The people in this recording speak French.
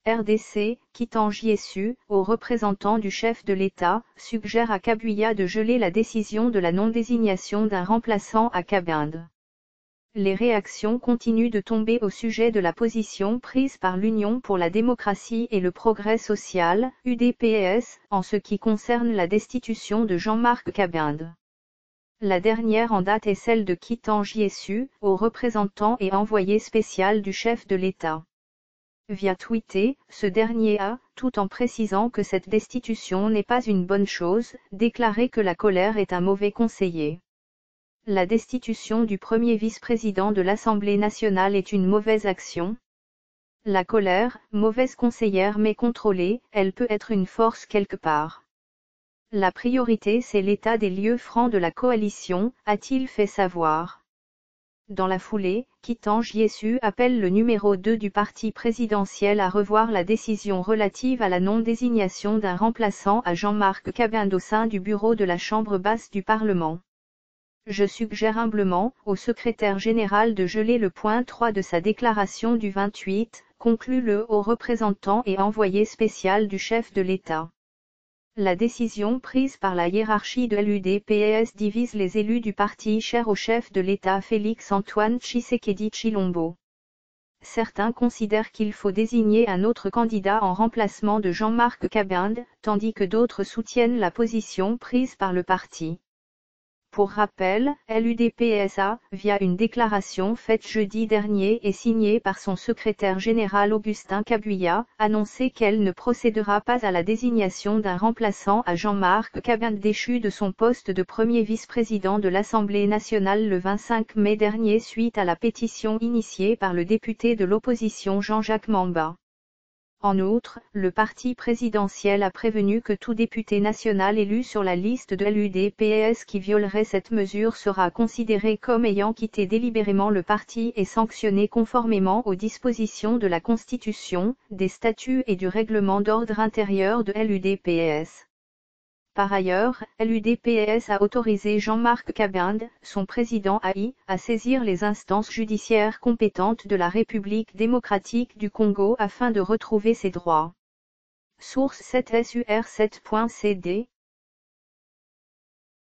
RDC, Kitangiesu, aux représentants du chef de l'État, suggère à Kabuya de geler la décision de la non-désignation d'un remplaçant à Kabinda. Les réactions continuent de tomber au sujet de la position prise par l'Union pour la démocratie et le progrès social, UDPS, en ce qui concerne la destitution de Jean-Marc Kabinda. La dernière en date est celle de Kitangiesu, au représentant et envoyé spécial du chef de l'État. Via tweeté, ce dernier a, tout en précisant que cette destitution n'est pas une bonne chose, déclaré que la colère est un mauvais conseiller. La destitution du premier vice-président de l'Assemblée nationale est une mauvaise action. La colère, mauvaise conseillère mais contrôlée, elle peut être une force quelque part. La priorité c'est l'état des lieux francs de la coalition, a-t-il fait savoir. Dans la foulée, Kitangiesu appelle le numéro 2 du parti présidentiel à revoir la décision relative à la non-désignation d'un remplaçant à Jean-Marc Kabinda au sein du bureau de la Chambre basse du Parlement. Je suggère humblement au secrétaire général de geler le point 3 de sa déclaration du 28, conclut le haut représentant et envoyé spécial du chef de l'État. La décision prise par la hiérarchie de l'UDPS divise les élus du parti cher au chef de l'État Félix-Antoine Tshisekedi Tshilombo. Certains considèrent qu'il faut désigner un autre candidat en remplacement de Jean-Marc Kabinda, tandis que d'autres soutiennent la position prise par le parti. Pour rappel, l'UDPS, via une déclaration faite jeudi dernier et signée par son secrétaire général Augustin Kabuya, annoncé qu'elle ne procédera pas à la désignation d'un remplaçant à Jean-Marc Kabinda déchu de son poste de premier vice-président de l'Assemblée nationale le 25 mai dernier suite à la pétition initiée par le député de l'opposition Jean-Jacques Mamba. En outre, le parti présidentiel a prévenu que tout député national élu sur la liste de l'UDPS qui violerait cette mesure sera considéré comme ayant quitté délibérément le parti et sanctionné conformément aux dispositions de la Constitution, des statuts et du règlement d'ordre intérieur de l'UDPS. Par ailleurs, l'UDPS a autorisé Jean-Marc Kabinda, son président à saisir les instances judiciaires compétentes de la République démocratique du Congo afin de retrouver ses droits. Source 7sur7.cd